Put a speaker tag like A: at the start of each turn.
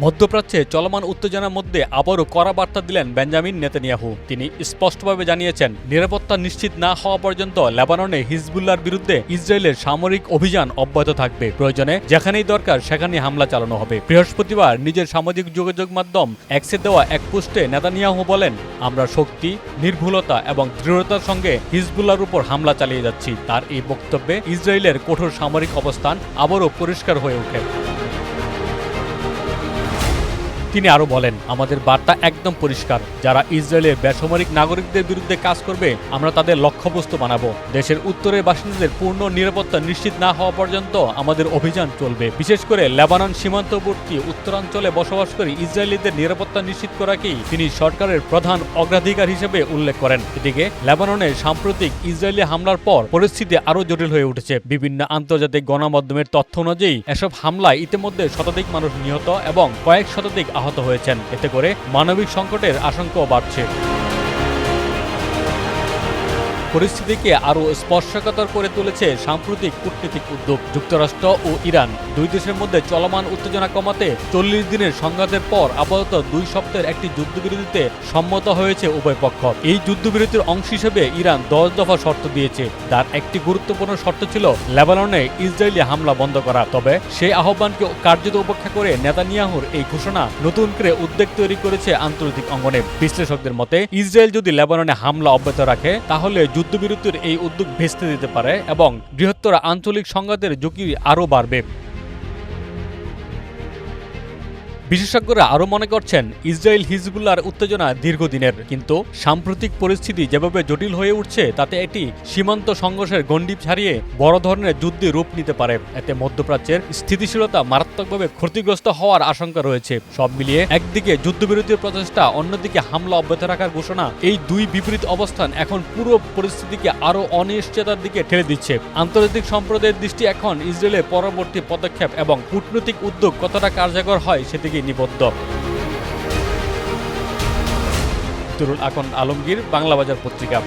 A: মধ্যপ্রাচ্যে চলমান উত্তেজনার মধ্যে আবারও কড়া বার্তা দিলেন বেঞ্জামিন নেতানিয়াহু। তিনি স্পষ্টভাবে জানিয়েছেন, নিরাপত্তা নিশ্চিত না হওয়া পর্যন্ত লেবাননে হিজবুল্লাহর বিরুদ্ধে ইসরায়েলের সামরিক অভিযান অব্যাহত থাকবে। প্রয়োজনে যেখানেই দরকার সেখানেই হামলা চালানো হবে। বৃহস্পতিবার নিজের সামাজিক যোগাযোগ মাধ্যম এক্সে দেওয়া এক পোস্টে নেতানিয়াহু বলেন, আমরা শক্তি, নির্ভুলতা এবং দৃঢ়তার সঙ্গে হিজবুল্লাহর উপর হামলা চালিয়ে যাচ্ছি। তার এই বক্তব্যে ইসরায়েলের কঠোর সামরিক অবস্থান আবারও পরিষ্কার হয়ে ওঠে। তিনি আরো বলেন, আমাদের বার্তা একদম পরিষ্কার, যারা ইসরায়েলের বেসামরিক নাগরিকদের বিরুদ্ধে কাজ করবে আমরা তাদের লক্ষ্যবস্তু বানাবো। দেশের উত্তরের বাসিন্দাদের পূর্ণ নিরাপত্তা নিশ্চিত না হওয়া পর্যন্ত আমাদের অভিযান চলবে। বিশেষ করে লেবানন সীমান্তবর্তী উত্তরাঞ্চলে বসবাসকারী ইসরায়েলিদের নিরাপত্তা নিশ্চিত করাকেই তিনি সরকারের প্রধান অগ্রাধিকার হিসেবে উল্লেখ করেন। এদিকে লেবাননের সাম্প্রতিক ইসরায়েলি হামলার পর পরিস্থিতি আরও জটিল হয়ে উঠেছে। বিভিন্ন আন্তর্জাতিক গণমাধ্যমের তথ্য অনুযায়ী এসব হামলায় ইতিমধ্যে শতাধিক মানুষ নিহত এবং কয়েক শতাধিক আহত হয়েছেন। এতে করে মানবিক সংকটের আশঙ্কাও বাড়ছে। পরিস্থিতিকে আরও স্পর্শকাতর করে তুলেছে সাম্প্রতিক কূটনীতিক উদ্যোগ। যুক্তরাষ্ট্র ও ইরান দুই দেশের মধ্যে চলমান উত্তেজনা কমাতে 40 দিনের সংঘাতের পর আপাতত 2 সপ্তাহের একটি যুদ্ধবিরতিতে সম্মত হয়েছে উভয় পক্ষ। এই যুদ্ধবিরতির অংশ হিসেবে ইরান 10 দফা শর্ত দিয়েছে। তার একটি গুরুত্বপূর্ণ শর্ত ছিল লেবাননে ইসরায়েলি হামলা বন্ধ করা। তবে সেই আহ্বানকে কার্যত উপেক্ষা করে নেতানিয়াহুর এই ঘোষণা নতুন করে উদ্বেগ তৈরি করেছে আন্তর্জাতিক অঙ্গনে। বিশ্লেষকদের মতে, ইসরায়েল যদি লেবাননে হামলা অব্যাহত রাখে তাহলে যুদ্ধবিরতির এই উদ্যোগ ভেস্তে দিতে পারে এবং বৃহত্তর আঞ্চলিক সংঘাতের ঝুঁকি আরও বাড়বে। বিশেষজ্ঞরা আরও মনে করছেন, ইসরায়েল হিজবুল্লাহর উত্তেজনা দীর্ঘদিনের, কিন্তু সাম্প্রতিক পরিস্থিতি যেভাবে জটিল হয়ে উঠছে তাতে এটি সীমান্ত সংঘর্ষের গণ্ডি ছাড়িয়ে বড় ধরনের যুদ্ধে রূপ নিতে পারে। এতে মধ্যপ্রাচ্যের স্থিতিশীলতা মারাত্মকভাবে ক্ষতিগ্রস্ত হওয়ার আশঙ্কা রয়েছে। সব মিলিয়ে একদিকে যুদ্ধবিরতির প্রচেষ্টা, অন্যদিকে হামলা অব্যাহত রাখার ঘোষণা, এই দুই বিপরীত অবস্থান এখন পুরো পরিস্থিতিকে আরও অনিশ্চয়তার দিকে ঠেলে দিচ্ছে। আন্তর্জাতিক সম্প্রদায়ের দৃষ্টি এখন ইসরায়েলের পরবর্তী পদক্ষেপ এবং কূটনৈতিক উদ্যোগ কতটা কার্যকর হয় সেদিকে নিবদ্ধ। তুরুল আকন আলমগীর, বাংলা বাজার পত্রিকা।